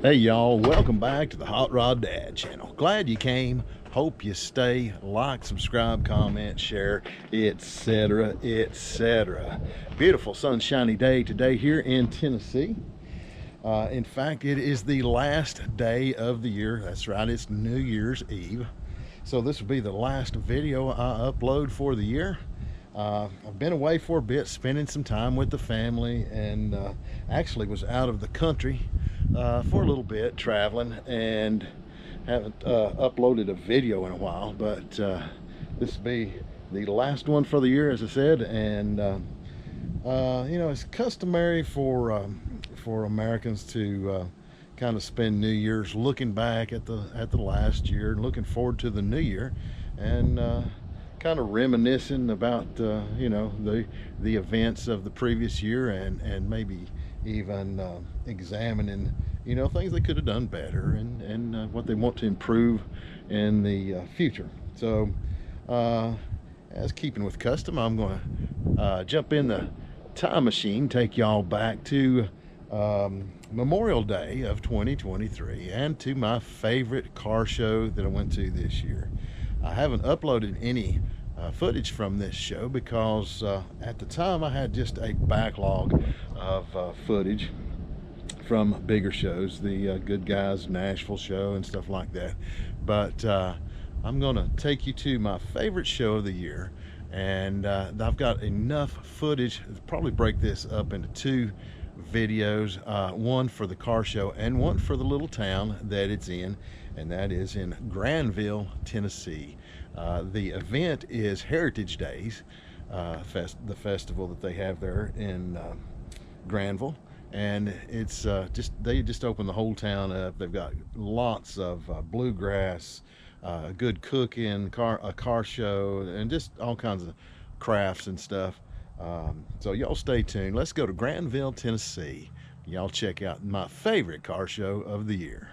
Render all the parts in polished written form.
Hey y'all, welcome back to the Hot Rod Dad channel. Glad you came. Hope you stay. Like, subscribe, comment, share, etc., etc. Beautiful sunshiny day today here in Tennessee. In fact, it is the last day of the year. That's right, it's New Year's Eve. So this will be the last video I upload for the year. I've been away for a bit, spending some time with the family, and actually was out of the country for a little bit, traveling, and haven't uploaded a video in a while. But this will be the last one for the year, as I said. And you know, it's customary for Americans to kind of spend New Year's looking back at the last year and looking forward to the new year, and kind of reminiscing about you know, the events of the previous year, and maybe even examining, you know, things they could have done better, and what they want to improve in the future. So as keeping with custom, I'm going to jump in the time machine, take y'all back to Memorial Day of 2023, and to my favorite car show that I went to this year. I haven't uploaded any footage from this show because at the time I had just a backlog of footage from bigger shows, the Good Guys Nashville show and stuff like that. But I'm gonna take you to my favorite show of the year, and I've got enough footage to probably break this up into two videos, one for the car show and one for the little town that it's in, and that is in Granville, Tennessee. The event is Heritage Days, the festival that they have there in Granville, and it's they just opened the whole town up. They've got lots of bluegrass, good cooking, a car show, and just all kinds of crafts and stuff. So y'all stay tuned. Let's go to Granville, Tennessee. Y'all check out my favorite car show of the year.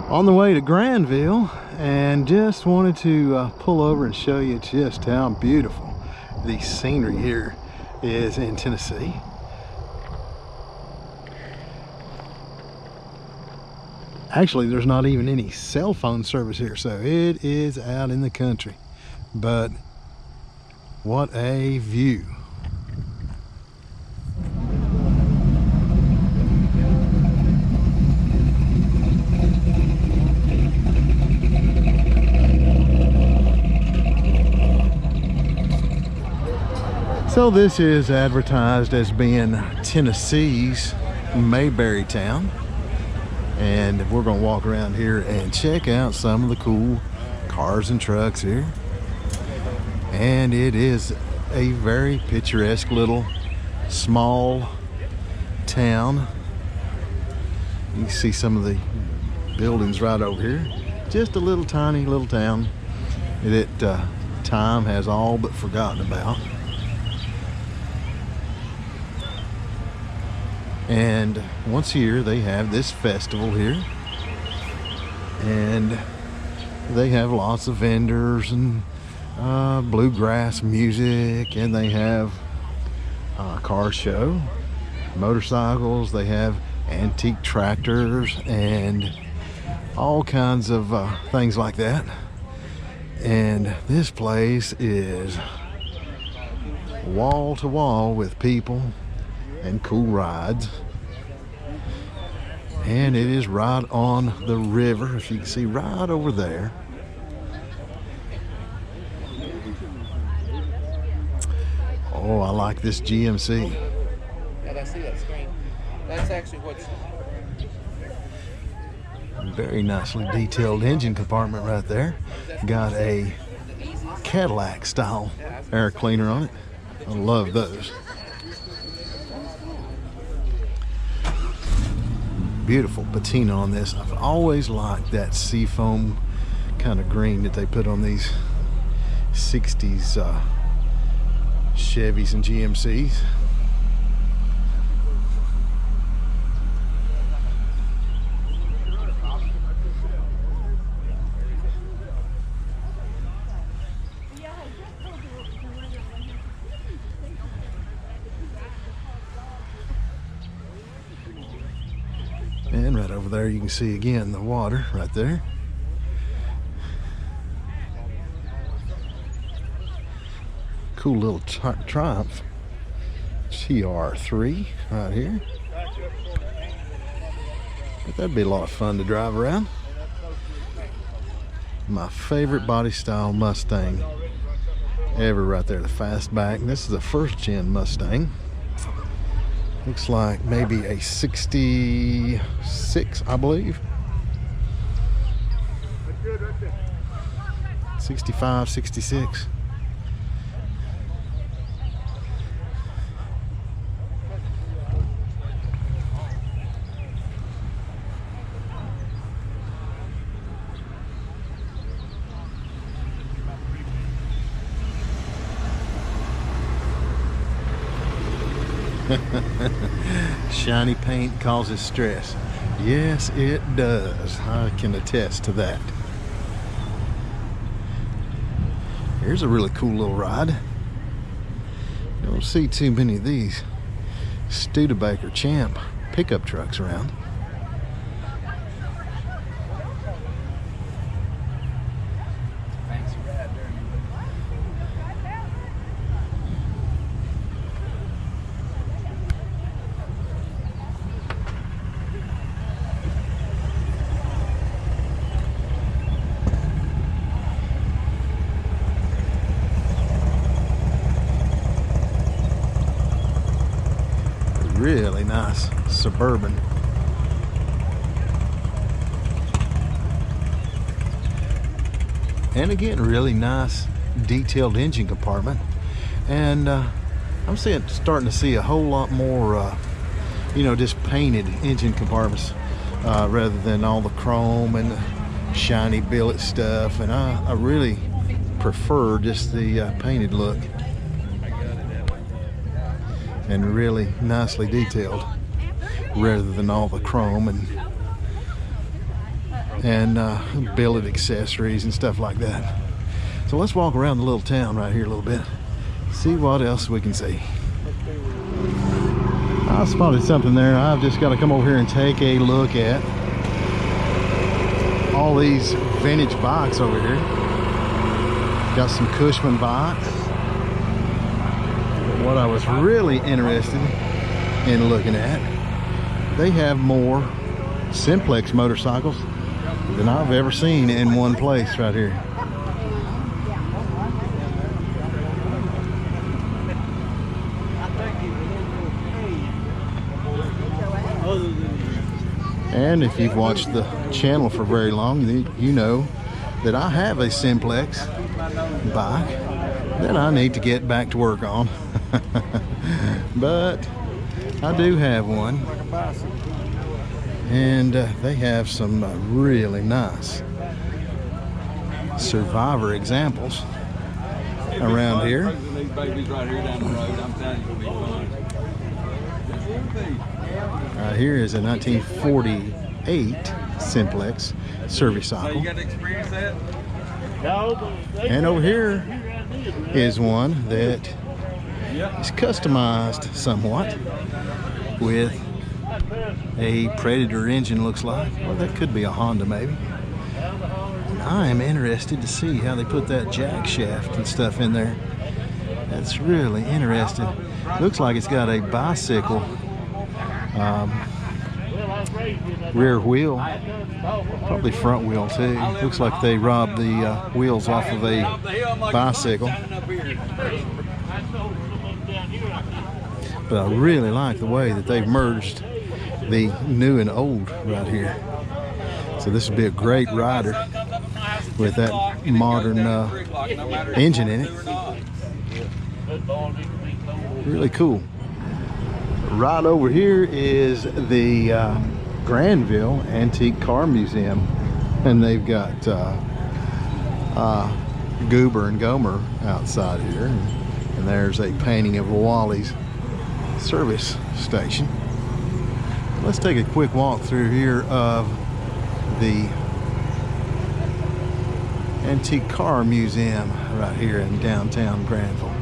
On the way to Granville, and just wanted to pull over and show you just how beautiful the scenery here is in Tennessee. Actually, there's not even any cell phone service here, so it is out in the country. But what a view. So this is advertised as being Tennessee's Mayberry Town, and we're going to walk around here and check out some of the cool cars and trucks here. And it is a very picturesque little small town. You can see some of the buildings right over here. Just a little tiny little town that time has all but forgotten about. And once a year they have this festival here, and they have lots of vendors and bluegrass music, and they have a car show, motorcycles, they have antique tractors and all kinds of things like that. And this place is wall to wall with people and cool rides, and it is right on the river, if you can see right over there. Oh, I like this GMC. Yeah, I see that screen. That's actually what's very nicely detailed engine compartment right there. Got a Cadillac style air cleaner on it. I love those. Beautiful patina on this. I've always liked that seafoam kind of green that they put on these 60s Chevys and GMCs. And right over there you can see again the water right there. Cool little Triumph TR3 right here. But that'd be a lot of fun to drive around. My favorite body style Mustang ever right there, the fastback. This is a first gen Mustang. Looks like maybe a 66, I believe. 65, 66. Shiny paint causes stress. Yes, it does. I can attest to that. Here's a really cool little ride. Don't see too many of these Studebaker Champ pickup trucks around. Really nice Suburban. And again, really nice detailed engine compartment. And I'm starting to see a whole lot more, you know, just painted engine compartments rather than all the chrome and the shiny billet stuff. And I really prefer just the painted look. And really nicely detailed rather than all the chrome and billet accessories and stuff like that. So let's walk around the little town right here a little bit, see what else we can see. I spotted something there. I've just got to come over here and take a look at all these vintage bikes over here. Got some Cushman bikes. What I was really interested in looking at, they have more Simplex motorcycles than I've ever seen in one place right here. And if you've watched the channel for very long, you know that I have a Simplex bike that I need to get back to work on. But I do have one, and they have some really nice Survivor examples around here. Here is a 1948 Simplex service cycle. And over here is one that is customized somewhat with a Predator engine, looks like. Well, that could be a Honda maybe. And I am interested to see how they put that jack shaft and stuff in there. That's really interesting. Looks like it's got a bicycle rear wheel, probably front wheel too. Looks like they robbed the wheels off of a bicycle. But I really like the way that they've merged the new and old right here. So this would be a great rider with that modern engine in it. Really cool. Right over here is the Granville Antique Car Museum, and they've got Goober and Gomer outside here, and there's a painting of Wally's service station. Let's take a quick walk through here of the Antique Car Museum right here in downtown Granville.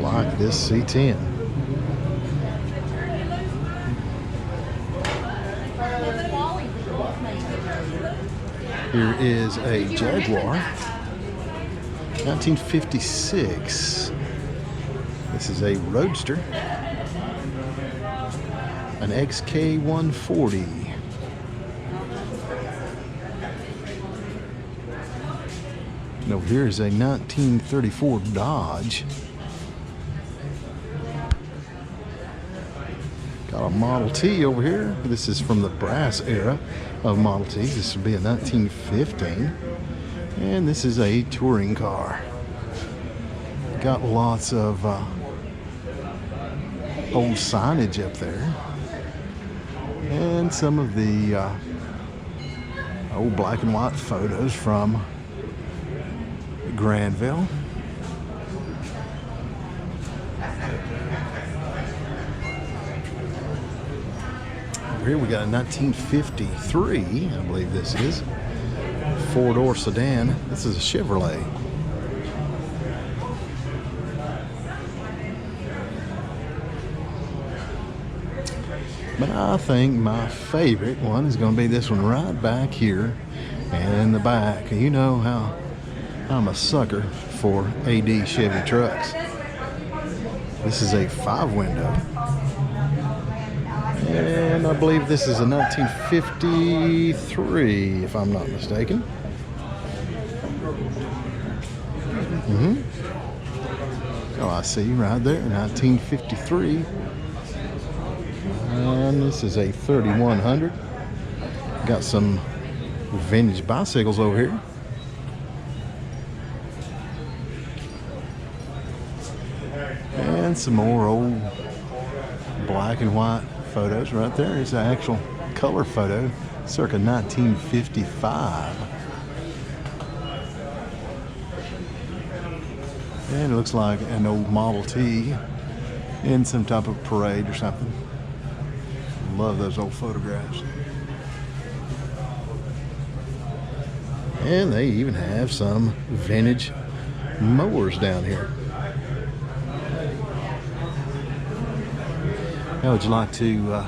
Like this C10. Here is a Jaguar, 1956. This is a Roadster, an XK140. And over here is a 1934 Dodge. Got a Model T over here. This is from the brass era of Model T. This would be a 1915. And this is a touring car. Got lots of old signage up there. And some of the old black and white photos from Granville. Over here we got a 1953, I believe this is, four-door sedan. This is a Chevrolet. But I think my favorite one is going to be this one right back here and in the back. You know how I'm a sucker for AD Chevy trucks. This is a 5-window. And I believe this is a 1953, if I'm not mistaken. Oh, I see right there, 1953. And this is a 3100. Got some vintage bicycles over here. And some more old black and white photos right there. It's an actual color photo, circa 1955. And it looks like an old Model T in some type of parade or something. Love those old photographs. And they even have some vintage mowers down here. How would you like to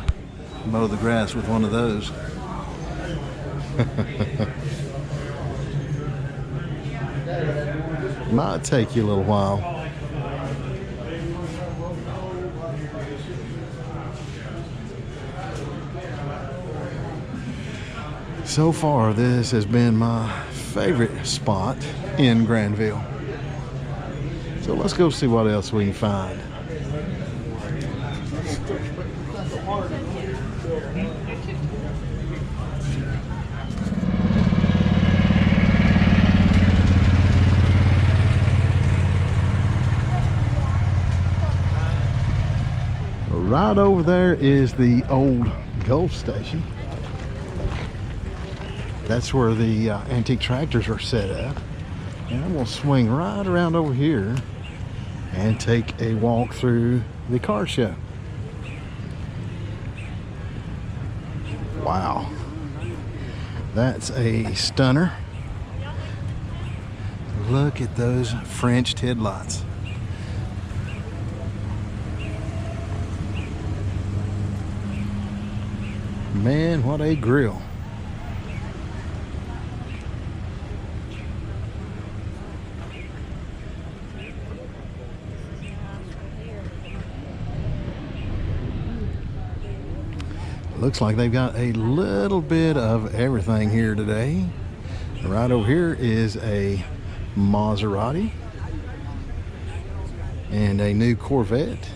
mow the grass with one of those? Might take you a little while. So far, this has been my favorite spot in Granville. So let's go see what else we can find. Right over there is the old Gulf station. That's where the antique tractors are set up. And I'm going to swing right around over here and take a walk through the car show. Wow. That's a stunner. Look at those French headlights. Man, what a grill. Looks like they've got a little bit of everything here today. Right over here is a Maserati and a new Corvette.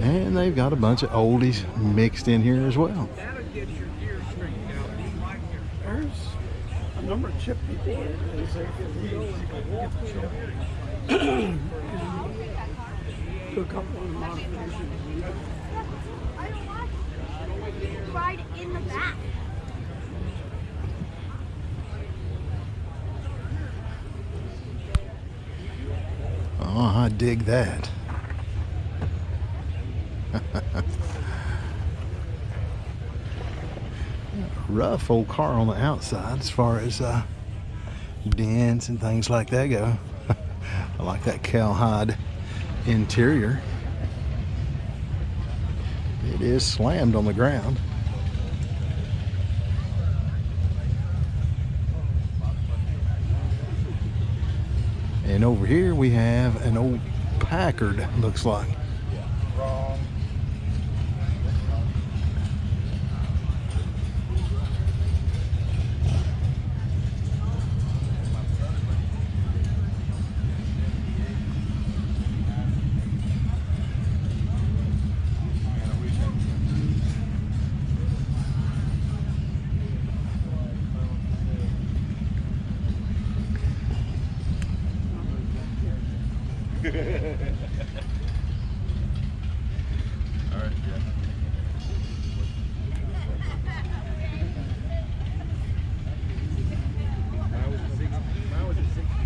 And they've got a bunch of oldies mixed in here as well. There's a number of chip people that do a couple of modifications. Right in the back. Oh, I dig that. Rough old car on the outside as far as dents and things like that go. I like that cowhide interior. It is slammed on the ground. And over here we have an old Packard, looks like.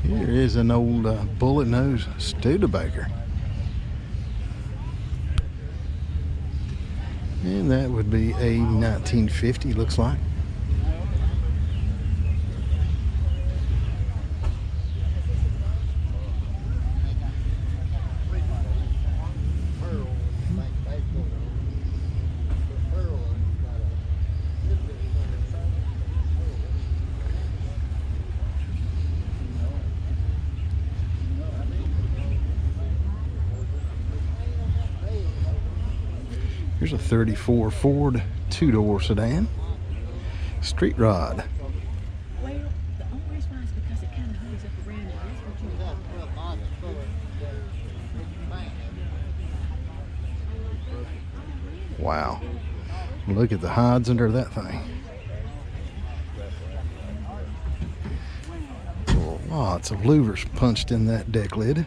Here is an old bullet nose Studebaker. And that would be a 1950, looks like. Here's a 34 Ford two-door sedan. Street rod. Well, the only reason why is because it kind of hurries up around it. That's what you Wow. Look at the hides under that thing. Lots of louvers punched in that deck lid.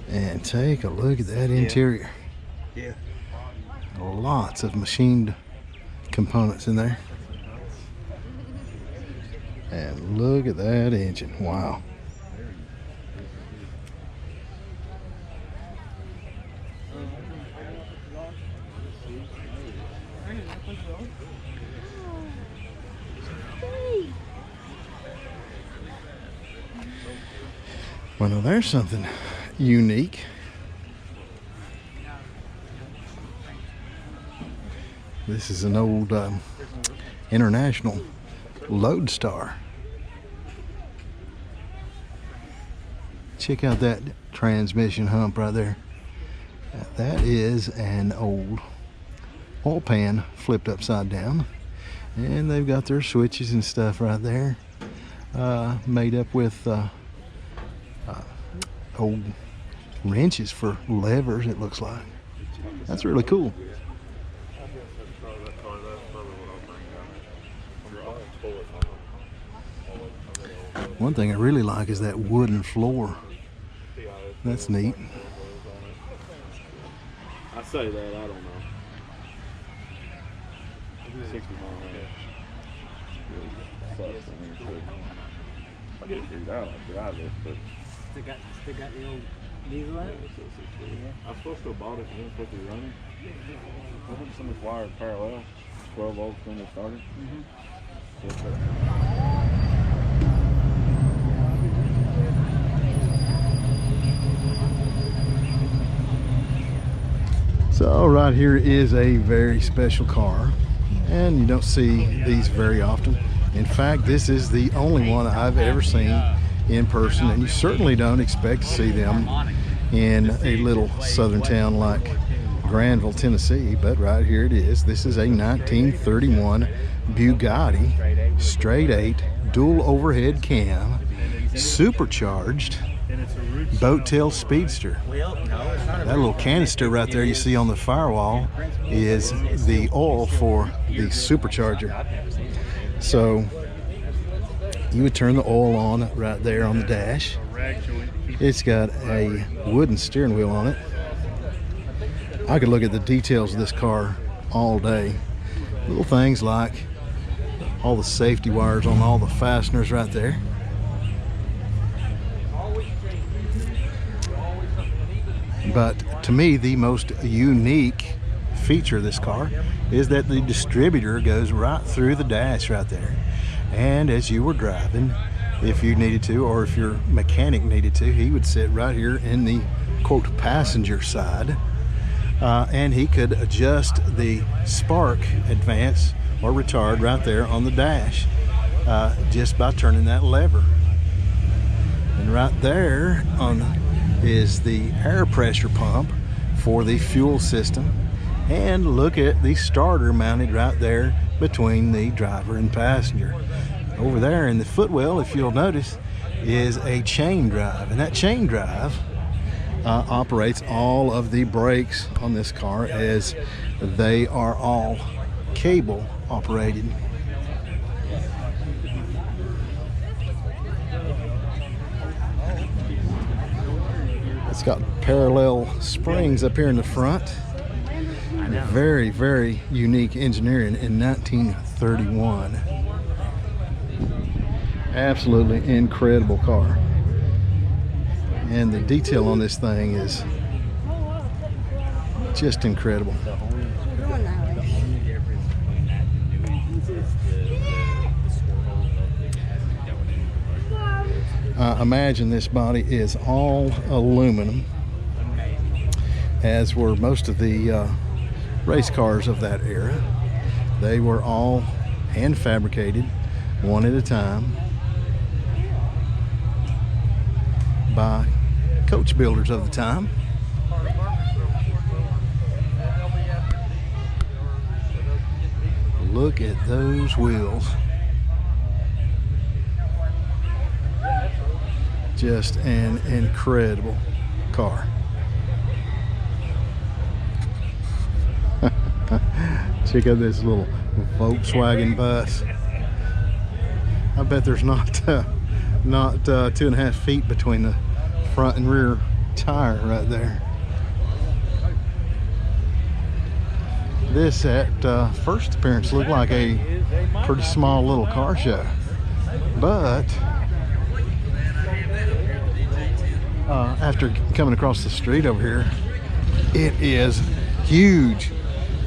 And take a look at that interior. Yeah. Lots of machined components in there. And look at that engine. Wow. Well, now there's something unique. This is an old International Lodestar. Check out that transmission hump right there. That is an old oil pan flipped upside down, and they've got their switches and stuff right there, made up with old wrenches for levers, it looks like. That's really cool. One thing I really like is that wooden floor. That's neat. I say that, I don't know. 60 miles an hour. I get it figured out, I drive it, but Still got the old diesel out? I'm supposed to have bought it and it's supposed to be running. I think somebody's wired parallel, 12 volts when they started. So right here is a very special car, and you don't see these very often. In fact, this is the only one I've ever seen in person, and you certainly don't expect to see them in a little southern town like Granville, Tennessee, but right here it is. This is a 1931 Bugatti straight 8 dual overhead cam supercharged boat tail speedster. That little canister right there you see on the firewall is the oil for the supercharger. So you would turn the oil on right there on the dash. It's got a wooden steering wheel on it. I could look at the details of this car all day. Little things like all the safety wires on all the fasteners right there. But to me, the most unique feature of this car is that the distributor goes right through the dash right there. And as you were driving, if you needed to, or if your mechanic needed to, he would sit right here in the quote passenger side and he could adjust the spark advance or retard right there on the dash just by turning that lever. And right there is the air pressure pump for the fuel system. And look at the starter mounted right there between the driver and passenger. Over there in the footwell, if you'll notice, is a chain drive, and that chain drive operates all of the brakes on this car, as they are all cable operated. It's got parallel springs up here in the front. Very, very unique engineering in 1931. Absolutely incredible car. And the detail on this thing is just incredible. Imagine this body is all aluminum, as were most of the race cars of that era. They were all hand fabricated, one at a time, by coach builders of the time. Look at those wheels. Just an incredible car. Check out this little Volkswagen bus. I bet there's not 2.5 feet between the front and rear tire right there. This at first appearance looked like a pretty small little car show, but after coming across the street over here, it is huge.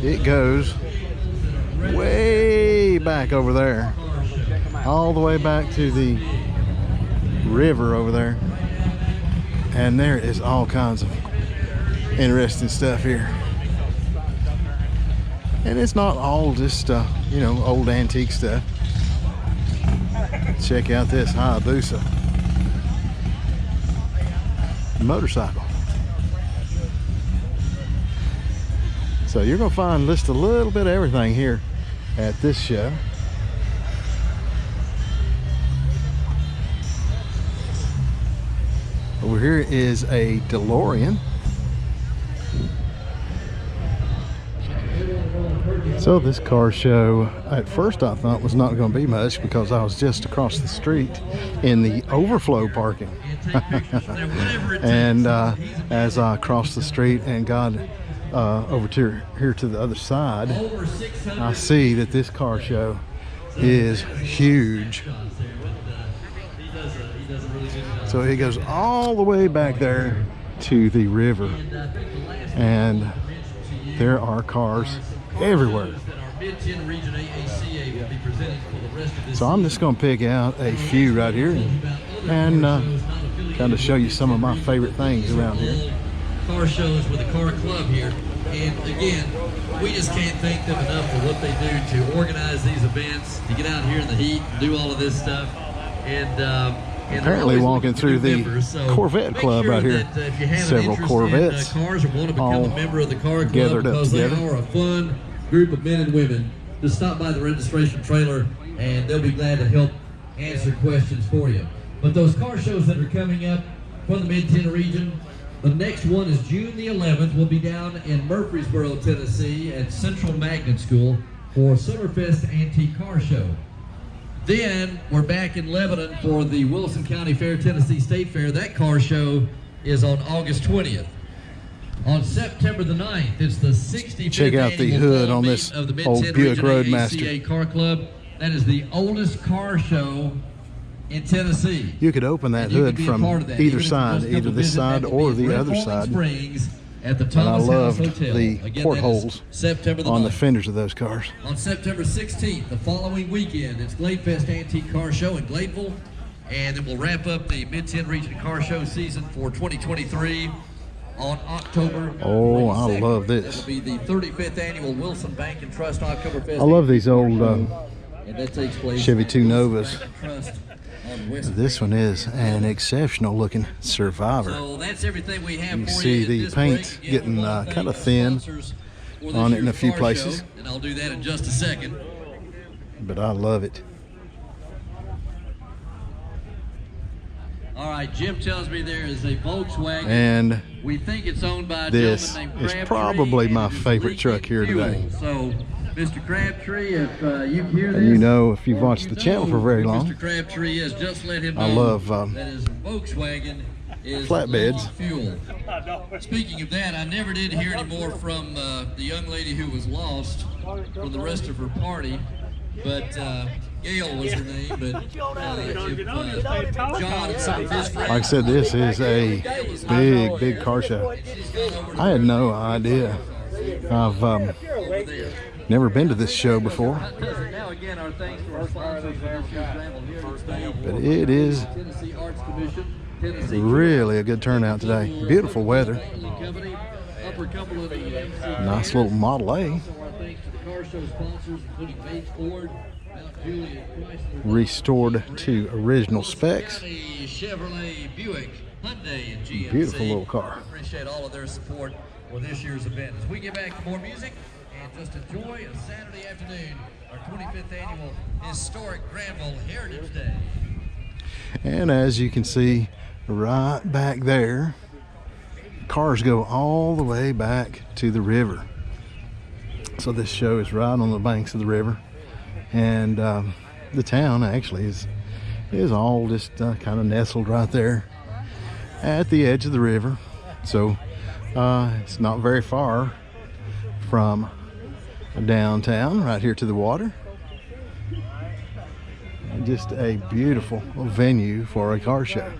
It goes way back over there, all the way back to the river over there, and there is all kinds of interesting stuff here. And it's not all just you know, old antique stuff. Check out this Hayabusa motorcycle. So you're gonna find just a little bit of everything here at this show. Over here is a DeLorean. So this car show, at first I thought was not going to be much, because I was just across the street in the overflow parking. And as I crossed the street and got over to here to the other side, I see that this car show is huge. So it goes all the way back there to the river, and there are cars everywhere. So I'm just going to pick out a few right here and kind of show you some of my favorite things around here. Car shows with a car club here, and again, we just can't thank them enough for what they do to organize these events, to get out here in the heat and do all of this stuff. And apparently walking through the Corvette Club right here. Several Corvettes cars, or want to become a member of the car club, gathered up together. They are a fun group of men and women. Just stop by the registration trailer and they'll be glad to help answer questions for you. But those car shows that are coming up from the Mid-10 region, the next one is June the 11th. We'll be down in Murfreesboro, Tennessee at Central Magnet School for Summerfest Antique Car Show. Then we're back in Lebanon for the Wilson County Fair, Tennessee State Fair. That car show is on August 20th. On September the 9th, it's the 65th Check out the hood on this of the old Buick Roadmaster. ACA Car Club. That is the oldest car show in Tennessee. You could open that hood from either side, either this side or the other side. And I loved the portholes on the fenders of those cars. On September 16th, the following weekend, it's Gladefest Antique Car Show in Gladeville. And then we'll wrap up the Mid-10 Region Car Show season for 2023 on October Oh, I 22nd. love this. It'll be the 35th annual Wilson Bank and Trust Oktoberfest. I love these old and that takes place Chevy at 2 Wilson Novas. Bank and Trust on West This one is an exceptional looking Survivor. So that's everything we have You can for see you the at this paint break. getting, Again, we wanna kinda thank thin sponsors for this on it in a year's few car places. show, and I'll do that in just a second. But I love it. All right, Jim tells me there is a Volkswagen. And We think it's owned by a this gentleman named is Crabtree, probably and my it is favorite leaking truck here fuel. today. So, Mr. Crabtree, if you hear this, And you know, if you've or watched you the channel for know very who long, Mr. Crabtree is, just let him know I love that his Volkswagen is flatbeds. low on fuel. Speaking of that, I never did hear any more from the young lady who was lost for the rest of her party, but Gail was her name. But if John and some of his friends, like I said, this is a big car show. I had no idea. I've never been to this show before, now again, our thanks to our sponsors for this year's Granville Heritage Day. but it is Tennessee Arts Commission, Tennessee really a good turnout today. Beautiful weather. Company, Upper Cumberland EMC. Nice little Model A. Also, our thanks to the car show sponsors, including Bates Ford, Mount Juliet Chrysler, Restored to original specs. Bugatti, Chevrolet, Buick, Hyundai, and GMC. Beautiful little car. Appreciate all of their support for this year's event. As we get back to more music and just enjoy a Saturday afternoon, our 25th annual historic Granville Heritage Day. And as you can see right back there, cars go all the way back to the river. So this show is right on the banks of the river, and the town actually is all just kind of nestled right there at the edge of the river. So it's not very far from downtown, right here to the water. And just a beautiful venue for a car show.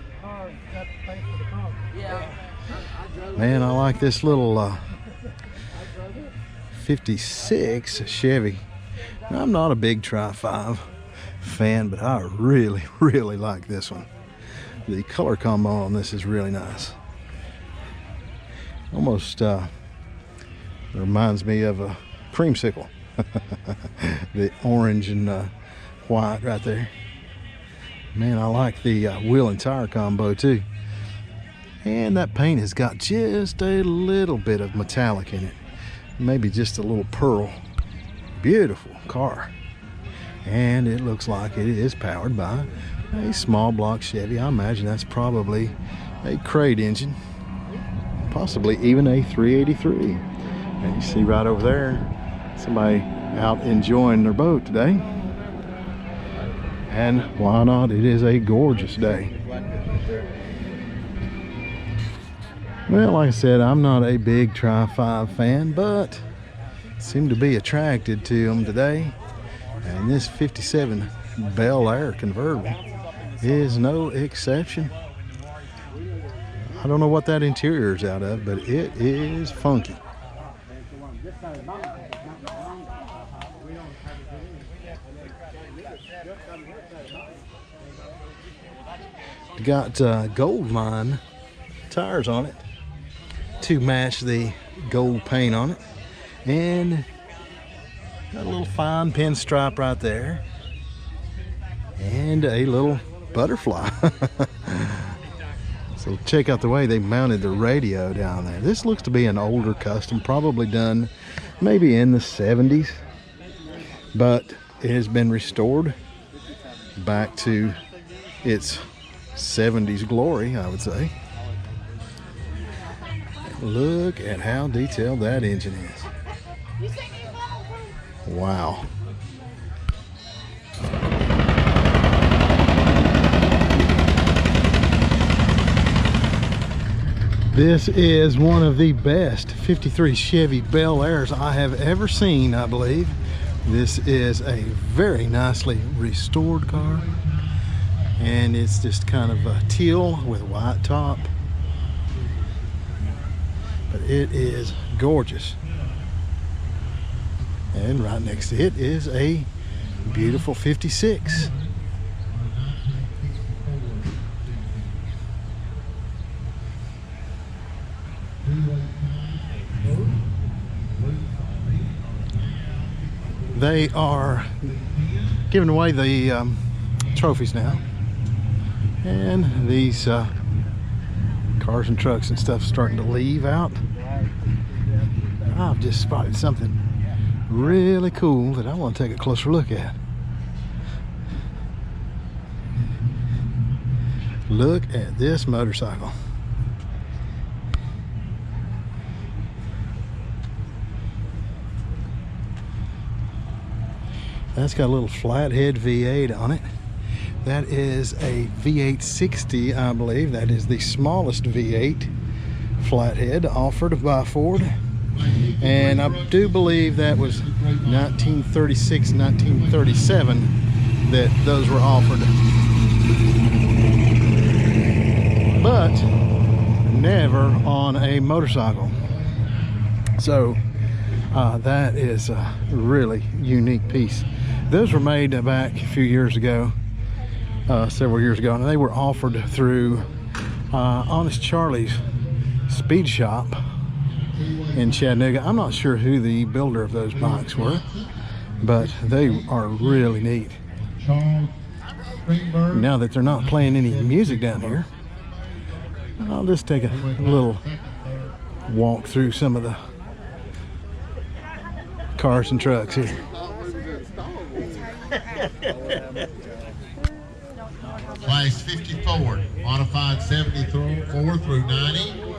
Man, I like this little 56 Chevy. Now, I'm not a big Tri-5 fan, but I really like this one. The color combo on this is really nice. Almost reminds me of a creamsicle. The orange and white right there. Man, I like the wheel and tire combo too. And that paint has got just a little bit of metallic in it. Maybe just a little pearl. Beautiful car. And it looks like it is powered by a small block Chevy. I imagine that's probably a crate engine. Possibly even a 383. And you see right over there, somebody out enjoying their boat today. And why not? It is a gorgeous day. Well, like I said, I'm not a big Tri-5 fan, but seem to be attracted to them today. And this 57 Bel Air convertible is no exception. I don't know what that interior is out of, but it is funky. Got gold line tires on it to match the gold paint on it, and got a little fine pinstripe right there and a little butterfly. So check out the way they mounted the radio down there. This looks to be an older custom, probably done maybe in the 70s, but it has been restored back to its 70s glory, I would say. Look at how detailed that engine is. Wow. This is one of the best 53 Chevy Bel Airs I have ever seen, I believe. This is a very nicely restored car, and it's just kind of a teal with white top. But it is gorgeous. And right next to it is a beautiful 56. They are giving away the trophies now, and these cars and trucks and stuff starting to leave out. I've just spotted something really cool that I want to take a closer look at. Look at this motorcycle. That's got a little flathead V8 on it. That is a V8 60, I believe. That is the smallest V8 flathead offered by Ford. And I do believe that was 1936, 1937 that those were offered. But never on a motorcycle. So that is a really unique piece. Those were made back a few years ago, several years ago, and they were offered through Honest Charlie's Speed Shop in Chattanooga. I'm not sure who the builder of those bikes were, but they are really neat. Now that they're not playing any music down here, I'll just take a little walk through some of the cars and trucks here. Class 54, modified 74 through 90.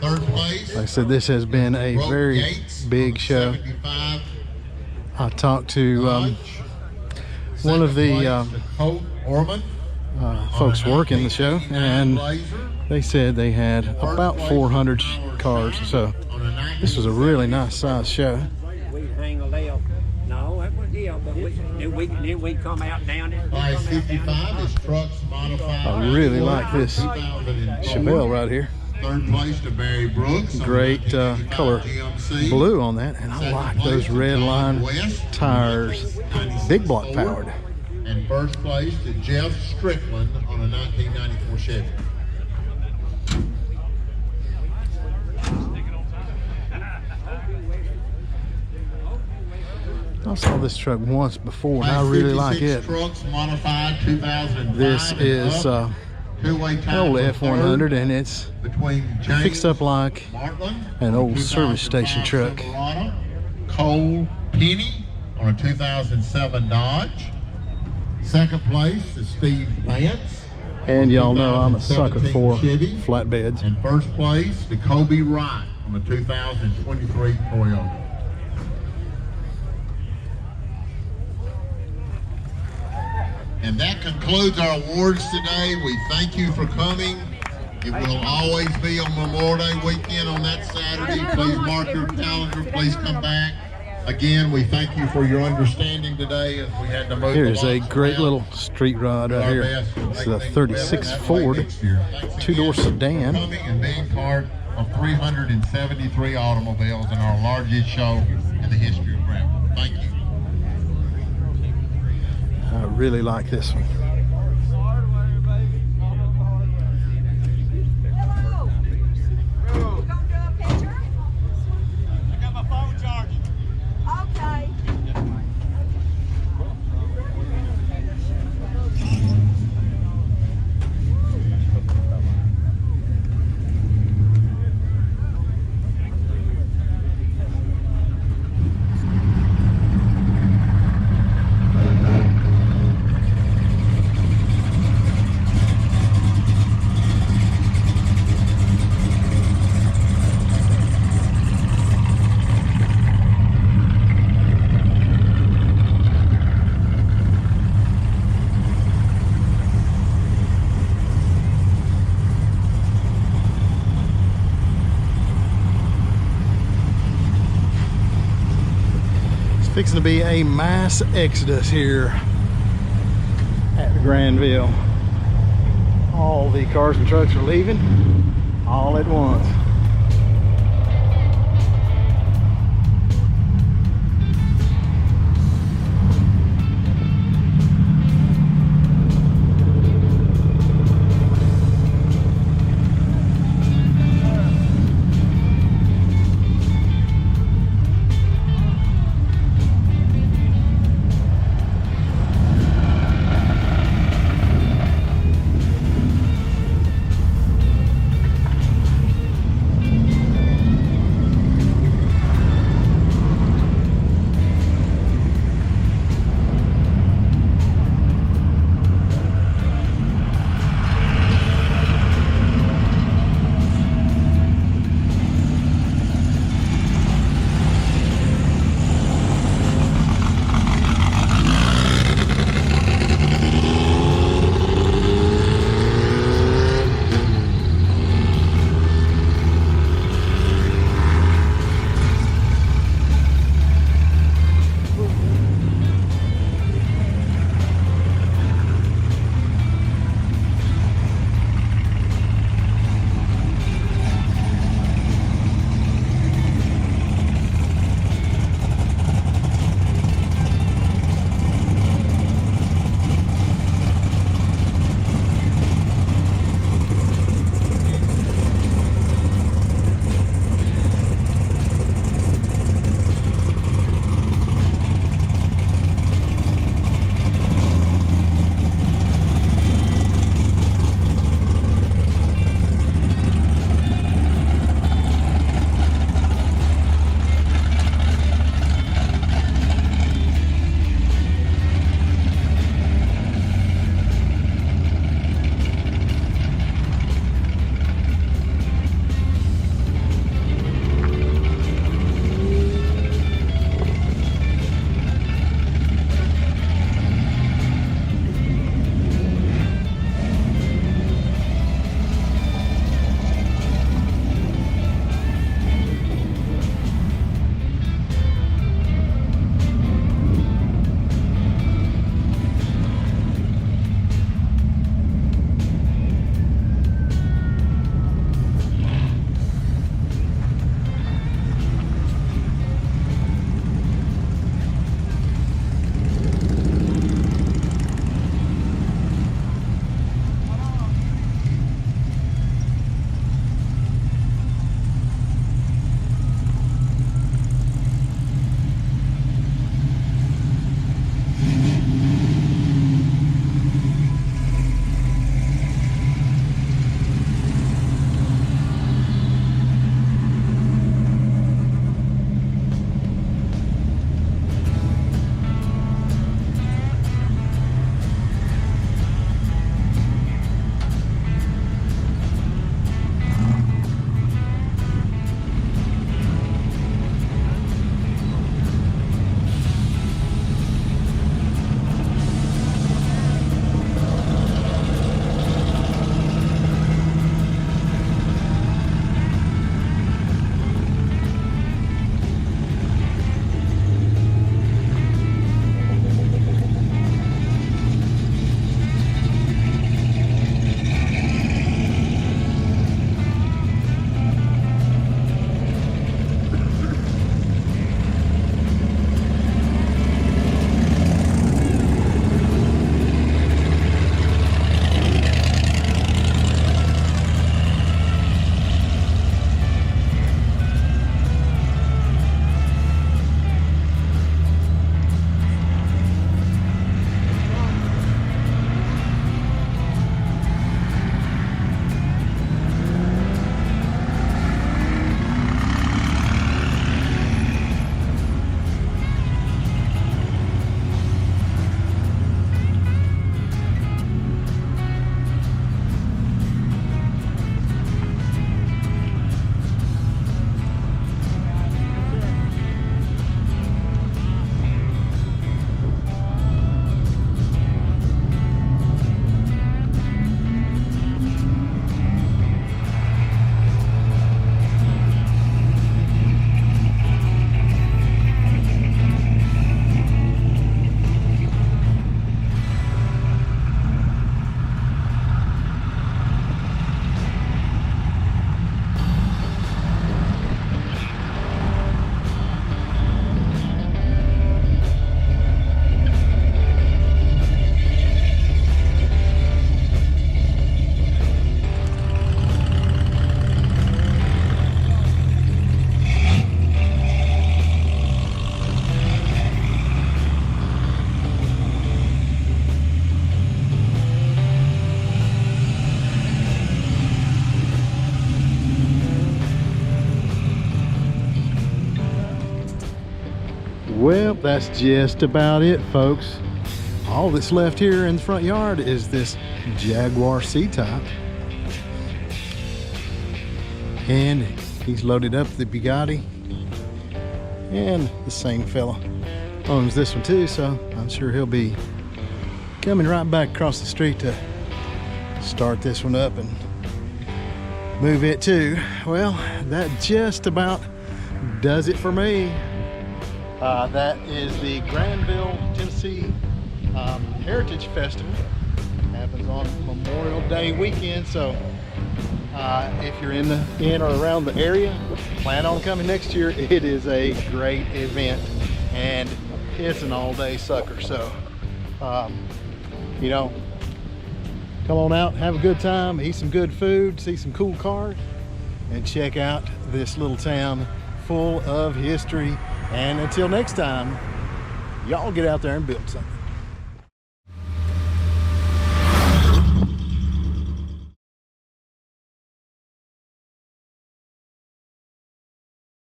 Third place. Like I said, this has been a very big show. I talked to one of the folks working the show, and they said they had about 400 cars. So this was a really nice size show. We come out down it. Class 55 is trucks modified. I really like this Chevelle right here. Third place to Barry Brooks. Great color blue on that, and I like those red line tires, big block powered. And first place to Jeff Strickland on a 1994 Chevy. I saw this truck once before, and I really like it. Trucks modified 2005. This is an old F100, and it's fixed up like an old service station truck. Cole Penny on a 2007 Dodge. Second place is Steve Vance. And y'all know I'm a sucker for flatbeds. And first place to Kobe Wright on a 2023 Toyota. And that concludes our awards today. We thank you for coming. It will always be on Memorial Day weekend on that Saturday. Please mark your calendar. Please come back. Again, we thank you for your understanding today as we had to move. Here's a great little street rod right here. It's a 36 Ford two-door sedan. And being part of 373 automobiles in our largest show in the history of Granville. Thank you. I really like this one. Fixing to be a mass exodus here at Granville. All the cars and trucks are leaving all at once. that's just about it, folks. All that's left here in the front yard is this Jaguar C-Type. And he's loaded up the Bugatti. And the same fella owns this one too, so I'm sure he'll be coming right back across the street to start this one up and move it too. Well, that just about does it for me. That is the Granville, Tennessee Heritage Festival. Happens on Memorial Day weekend, so if you're in or around the area, plan on coming next year. It is a great event and it's an all-day sucker. So you know, come on out, have a good time, eat some good food, see some cool cars, and check out this little town full of history. And until next time, y'all get out there and build something.